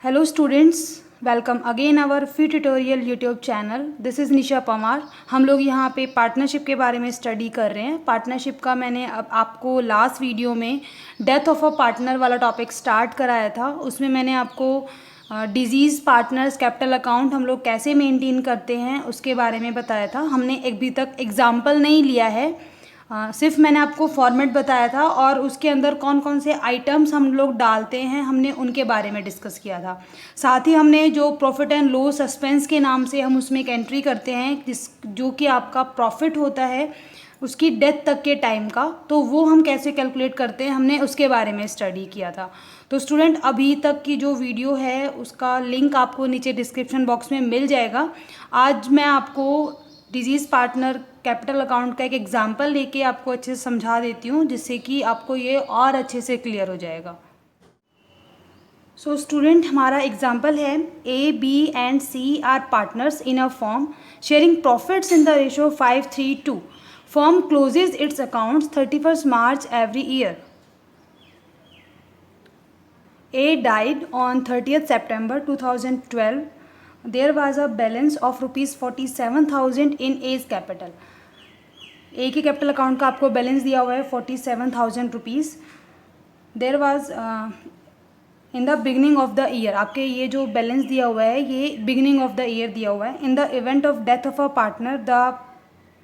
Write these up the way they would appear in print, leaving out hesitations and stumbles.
Hello students, welcome again our free tutorial YouTube channel. This is निशा पमार. हम लोग यहाँ पे पार्टनरशिप के बारे में स्टडी कर रहे हैं. पार्टनरशिप का मैंने अब आपको लास्ट वीडियो में डेथ ऑफ अ पार्टनर वाला टॉपिक स्टार्ट कराया था. उसमें मैंने आपको डिजीज़ पार्टनर्स कैपिटल अकाउंट हम लोग कैसे मेंटेन करते हैं उसके बारे में बताया था. हमने अभी तक एग्जाम्पल नहीं लिया है, सिर्फ मैंने आपको फॉर्मेट बताया था और उसके अंदर कौन कौन से आइटम्स हम लोग डालते हैं हमने उनके बारे में डिस्कस किया था. साथ ही हमने जो प्रॉफिट एंड लॉस सस्पेंस के नाम से हम उसमें एक एंट्री करते हैं जो कि आपका प्रॉफिट होता है उसकी डेथ तक के टाइम का, तो वो हम कैसे कैलकुलेट करते हैं हमने उसके बारे में स्टडी किया था. तो स्टूडेंट अभी तक की जो वीडियो है उसका लिंक आपको नीचे डिस्क्रिप्शन बॉक्स में मिल जाएगा. आज मैं आपको डिजीज़ पार्टनर कैपिटल अकाउंट का एक एग्जांपल लेके आपको अच्छे से समझा देती हूँ जिससे कि आपको ये और अच्छे से क्लियर हो जाएगा. सो स्टूडेंट हमारा एग्जांपल है A B and C are partners in a firm sharing profits in the ratio 5:3:2. Firm closes its accounts 31st March every year. A died on 30th September 2012. There was a balance of rupees 47,000 in A's capital. ए के capital account का आपको balance दिया हुआ है 47,000 rupees. There was in the beginning of the year. आपके ये जो balance दिया हुआ है ये बिगनिंग ऑफ द ईयर दिया हुआ है. In the event of death of a partner the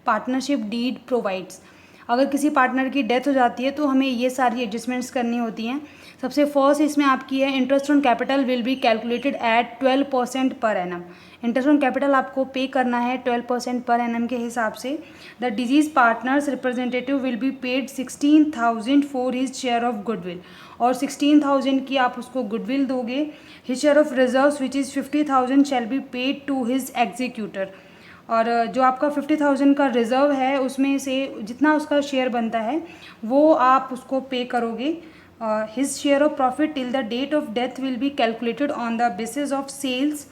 partnership deed provides. अगर किसी पार्टनर की डेथ हो जाती है तो हमें ये सारी एडजस्टमेंट्स करनी होती हैं. सबसे फर्स्ट इसमें आपकी है interest on capital will be calculated at 12% per annum. Interest on capital आपको पे करना है 12% पर एनम के हिसाब से. The deceased partners representative will be paid 16,000 for his share of goodwill. और 16,000 की आप उसको गुडविल दोगे. His share of reserves which is 50,000 shall be paid to his executor. और जो आपका 50,000 का रिज़र्व है उसमें से जितना उसका शेयर बनता है वो आप उसको पे करोगे. His share of profit till the date of death will be calculated on the basis of sales.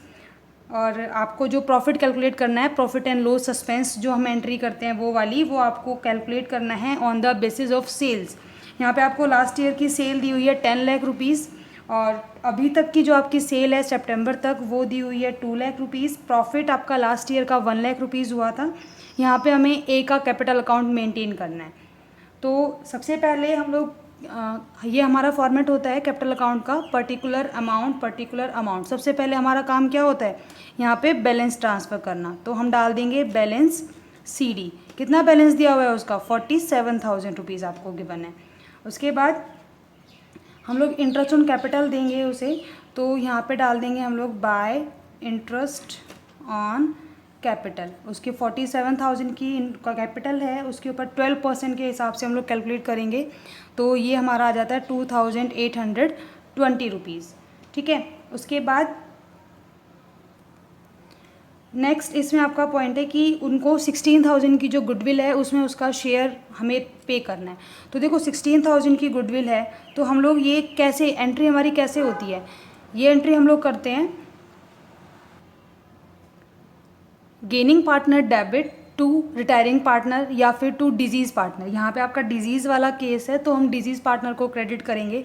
और आपको जो प्रॉफिट कैलकुलेट करना है प्रॉफिट एंड लॉस सस्पेंस जो हम एंट्री करते हैं वो वाली वो आपको कैलकुलेट करना है on the basis of sales. यहाँ पे आपको लास्ट ईयर की सेल दी हुई है 10 लाख रुपीज़ और अभी तक की जो आपकी सेल है सितंबर तक वो दी हुई है 2 लाख रुपीज़. प्रॉफिट आपका लास्ट ईयर का 1 लाख रुपीज़ हुआ था. यहाँ पे हमें ए का कैपिटल अकाउंट मेंटेन करना है. तो सबसे पहले हम लोग ये हमारा फॉर्मेट होता है कैपिटल अकाउंट का पर्टिकुलर अमाउंट. सबसे पहले हमारा काम क्या होता है यहाँ पे बैलेंस ट्रांसफ़र करना. तो हम डाल देंगे बैलेंस सी डी. कितना बैलेंस दिया हुआ है उसका 47,000 रुपीज़ आपको गिवन है. उसके बाद हम लोग इंटरेस्ट ऑन कैपिटल देंगे उसे. तो यहाँ पे डाल देंगे हम लोग बाय इंटरेस्ट ऑन कैपिटल. उसके 47,000 की कैपिटल है उसके ऊपर 12% के हिसाब से हम लोग कैलकुलेट करेंगे. तो ये हमारा आ जाता है 2,820 रुपीज़. ठीक है. उसके बाद नेक्स्ट इसमें आपका पॉइंट है कि उनको 16,000 की जो गुडविल है उसमें उसका शेयर हमें पे करना है. तो देखो 16,000 की गुडविल है तो हम लोग ये कैसे एंट्री हमारी कैसे होती है. ये एंट्री हम लोग करते हैं gaining partner debit to retiring partner या फिर टू डिजीज़ पार्टनर. यहाँ पे आपका डिजीज़ वाला केस है तो हम डिजीज़ पार्टनर को क्रेडिट करेंगे.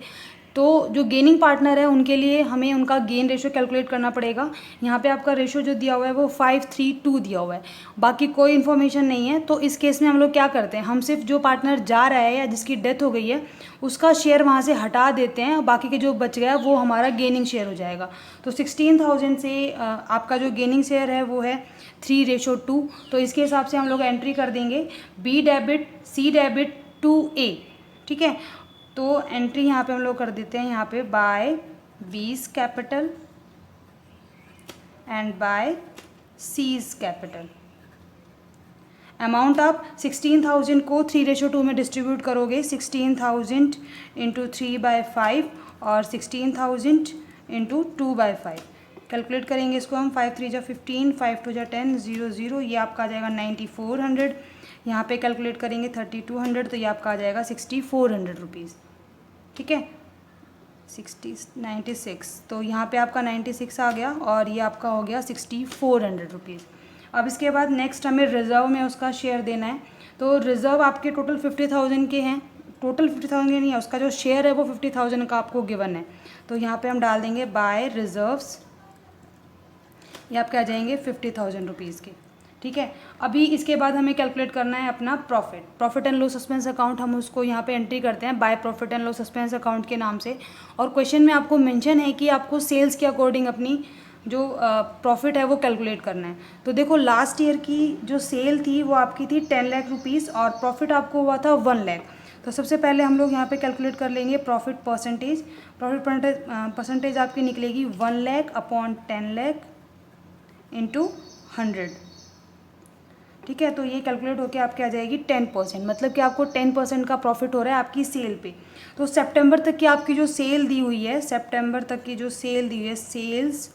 तो जो गेनिंग पार्टनर है उनके लिए हमें उनका गेन रेशो कैलकुलेट करना पड़ेगा. यहाँ पे आपका रेशो जो दिया हुआ है वो 5:3:2 दिया हुआ है. बाकी कोई इन्फॉर्मेशन नहीं है. तो इस केस में हम लोग क्या करते हैं हम सिर्फ जो पार्टनर जा रहा है या जिसकी डेथ हो गई है उसका शेयर वहाँ से हटा देते हैं और बाकी के जो बच गया वो हमारा गेनिंग शेयर हो जाएगा. तो 16,000 से आपका जो गेनिंग शेयर है वो है 3:2. तो इसके हिसाब से हम लोग एंट्री कर देंगे B debit C debit to A. ठीक है. तो एंट्री यहाँ पे हम लोग कर देते हैं यहाँ पे by B's capital and by C's capital. Amount आप 16,000 को 3:2 में डिस्ट्रीब्यूट करोगे. 16,000 इंटू 3/5 और 16,000 इंटू 2/5 कैलकुलेट करेंगे इसको हम. 5 3 जा 15 5 2 जा 10 0 0 ये आपका आ जाएगा 9,400. यहाँ पे कैलकुलेट करेंगे 3,200 तो ये आपका आ जाएगा 6,400 रुपीज़. ठीक है. 96 तो यहाँ पे आपका 96 आ गया और ये आपका हो गया 6,400 रुपीज़. अब इसके बाद नेक्स्ट हमें रिज़र्व में उसका शेयर देना है. तो रिज़र्व आपके टोटल 50,000 के हैं. टोटल 50,000 नहीं है, उसका जो शेयर है वो 50,000 का आपको गिवन है। तो यहाँ पे हम डाल देंगे बाय रिजर्व्स, ये आपके आ जाएंगे 50,000 रुपीज़ के। ठीक है, अभी इसके बाद हमें कैलकुलेट करना है अपना profit and loss suspense account. हम उसको यहाँ पे एंट्री करते हैं by profit and loss suspense account के नाम से। और क्वेश्चन में आपको मेंशन है कि आपको सेल्स के अकॉर्डिंग अपनी जो प्रॉफिट है वो कैलकुलेट करना है। तो देखो लास्ट ईयर की जो सेल थी वो आपकी थी 10 लाख रुपीज़ और प्रॉफिट आपको हुआ था 1 लाख। तो सबसे पहले हम लोग यहाँ पे कैलकुलेट कर लेंगे प्रॉफिट परसेंटेज। परसेंटेज आपकी निकलेगी 1 लाख अपॉन 10 लाख इंटू 100। ठीक है, तो ये कैलकुलेट होके आपके आ जाएगी 10%, मतलब कि आपको 10% का प्रॉफिट हो रहा है आपकी सेल पे। तो सितंबर तक की आपकी जो सेल दी हुई है, सितंबर तक की जो सेल दी हुई है, सेल्स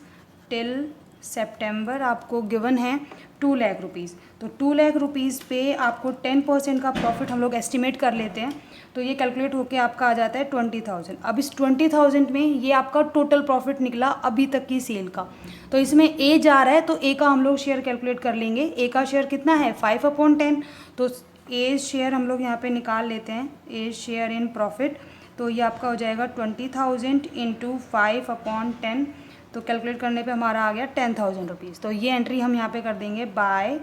टिल सितंबर आपको गिवन है 2 लाख रुपीज़। तो 2 लाख रुपीज़ पे आपको 10% का प्रॉफिट हम लोग एस्टिमेट कर लेते हैं। तो ये कैलकुलेट होके आपका आ जाता है 20,000। अब इस 20,000 में ये आपका टोटल प्रॉफिट निकला अभी तक की सेल का। तो इसमें ए जा रहा है तो ए का हम लोग शेयर कैलकुलेट कर लेंगे। ए का शेयर कितना है 5/10। तो ए शेयर हम लोग यहाँ पे निकाल लेते हैं, ए शेयर इन प्रॉफिट। तो ये आपका हो जाएगा 20,000 इंटू 5/10। तो कैलकुलेट करने पे हमारा आ गया 10,000 रुपीज़। तो ये एंट्री हम यहाँ पे कर देंगे by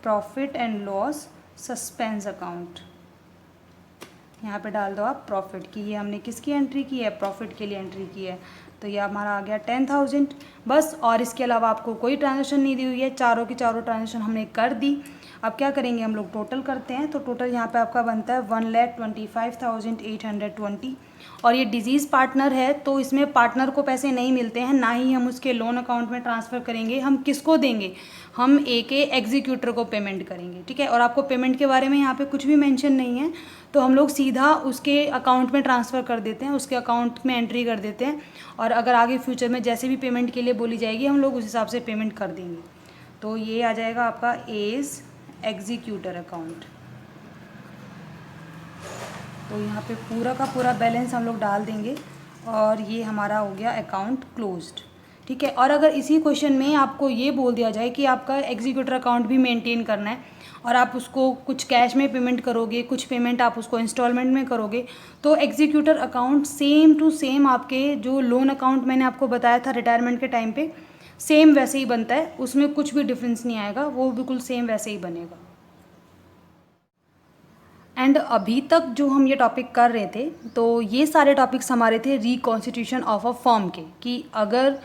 profit and loss suspense account. यहाँ पे डाल दो आप प्रॉफिट की, ये हमने किसकी एंट्री की है, प्रॉफिट के लिए एंट्री की है। तो ये हमारा आ गया 10,000 बस। और इसके अलावा आपको कोई ट्रांजेक्शन नहीं दी हुई है, चारों की चारों ट्रांजेक्शन हमने कर दी। अब क्या करेंगे हम लोग टोटल करते हैं। तो टोटल यहाँ पे आपका बनता है 1,25,820। और ये डिजीज़ पार्टनर है तो इसमें पार्टनर को पैसे नहीं मिलते हैं, ना ही हम उसके लोन अकाउंट में ट्रांसफ़र करेंगे। हम किसको देंगे, हम एक एग्जीक्यूटर को पेमेंट करेंगे। ठीक है, और आपको पेमेंट के बारे में यहाँ पे कुछ भी मेंशन नहीं है, तो हम लोग सीधा उसके अकाउंट में ट्रांसफ़र कर देते हैं, उसके अकाउंट में एंट्री कर देते हैं। और अगर आगे फ्यूचर में जैसे भी पेमेंट के लिए बोली जाएगी हम लोग उस हिसाब से पेमेंट कर देंगे। तो ये आ जाएगा आपका एज एग्जीक्यूटर अकाउंट। तो यहाँ पे पूरा का पूरा बैलेंस हम लोग डाल देंगे और ये हमारा हो गया अकाउंट क्लोज्ड। ठीक है, और अगर इसी क्वेश्चन में आपको ये बोल दिया जाए कि आपका एग्जीक्यूटर अकाउंट भी मेंटेन करना है और आप उसको कुछ कैश में पेमेंट करोगे, कुछ पेमेंट आप उसको इंस्टॉलमेंट में करोगे, तो executor account same to same आपके जो लोन अकाउंट मैंने आपको बताया था रिटायरमेंट के टाइम पे, सेम वैसे ही बनता है, उसमें कुछ भी डिफरेंस नहीं आएगा, वो बिल्कुल सेम वैसे ही बनेगा। एंड अभी तक जो हम ये टॉपिक कर रहे थे तो ये सारे टॉपिक्स हमारे थे रिकॉन्स्टिट्यूशन ऑफ अ फॉर्म के, कि अगर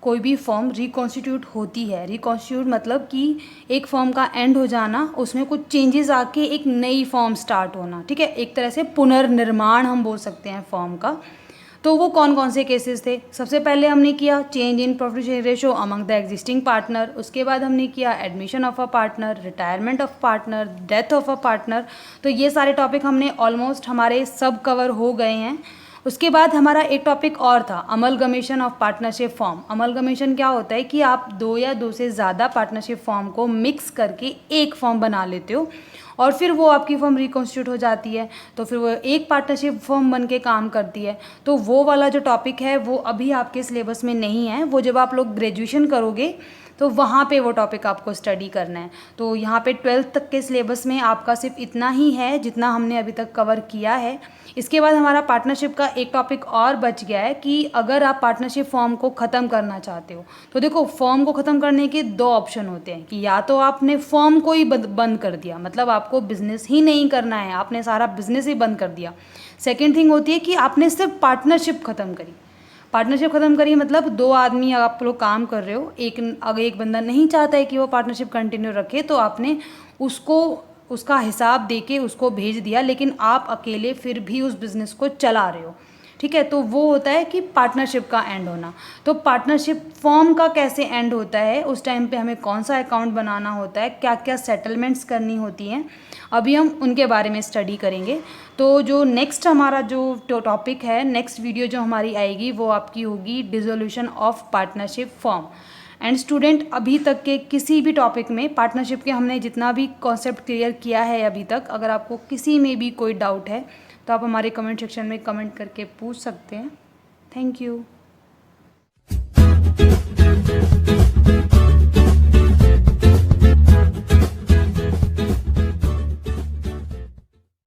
कोई भी फॉर्म रिकॉन्स्टिट्यूट होती है, रिकॉन्स्टिट्यूट मतलब कि एक फॉर्म का एंड हो जाना, उसमें कुछ चेंजेस आके एक नई फॉर्म स्टार्ट होना। ठीक है, एक तरह से पुनर्निर्माण हम बोल सकते हैं फॉर्म का। तो वो कौन कौन से केसेस थे, सबसे पहले हमने किया change in profit share ratio among the existing partner, उसके बाद हमने किया admission of a partner, retirement of partner, death of a partner. तो ये सारे टॉपिक हमने ऑलमोस्ट हमारे सब कवर हो गए हैं। उसके बाद हमारा एक टॉपिक और था amalgamation of partnership form. Amalgamation क्या होता है कि आप दो या दो से ज़्यादा पार्टनरशिप फॉर्म को मिक्स करके एक फॉर्म बना लेते हो और फिर वो आपकी फॉर्म रिकॉन्स्टिट्यूट हो जाती है, तो फिर वो एक पार्टनरशिप फॉर्म बन के काम करती है। तो वो वाला जो टॉपिक है वो अभी आपके सिलेबस में नहीं है, वो जब आप लोग ग्रेजुएशन करोगे तो वहाँ पे वो टॉपिक आपको स्टडी करना है। तो यहाँ पे 12th तक के सिलेबस में आपका सिर्फ इतना ही है जितना हमने अभी तक कवर किया है। इसके बाद हमारा पार्टनरशिप का एक टॉपिक और बच गया है कि अगर आप पार्टनरशिप फॉर्म को ख़त्म करना चाहते हो तो देखो फॉर्म को ख़त्म करने के दो ऑप्शन होते हैं कि या तो आपने फॉर्म को ही बंद कर दिया, मतलब आपको बिजनेस ही नहीं करना है, आपने सारा बिजनेस ही बंद कर दिया। सेकेंड थिंग होती है कि आपने सिर्फ पार्टनरशिप ख़त्म करी। पार्टनरशिप ख़त्म करिए मतलब दो आदमी आप लोग काम कर रहे हो, अगर एक बंदा नहीं चाहता है कि वो पार्टनरशिप कंटिन्यू रखे तो आपने उसको उसका हिसाब देके उसको भेज दिया, लेकिन आप अकेले फिर भी उस बिज़नेस को चला रहे हो। ठीक है, तो वो होता है कि पार्टनरशिप का एंड होना। तो पार्टनरशिप फॉर्म का कैसे एंड होता है, उस टाइम पे हमें कौन सा अकाउंट बनाना होता है, क्या क्या सेटलमेंट्स करनी होती हैं, अभी हम उनके बारे में स्टडी करेंगे। तो जो नेक्स्ट हमारा जो टॉपिक है, नेक्स्ट वीडियो जो हमारी आएगी वो आपकी होगी dissolution of partnership form. And student अभी तक के किसी भी टॉपिक में पार्टनरशिप के हमने जितना भी कॉन्सेप्ट क्लियर किया है अभी तक, अगर आपको किसी में भी कोई डाउट है तो आप हमारे कमेंट सेक्शन में कमेंट करके पूछ सकते हैं। Thank you.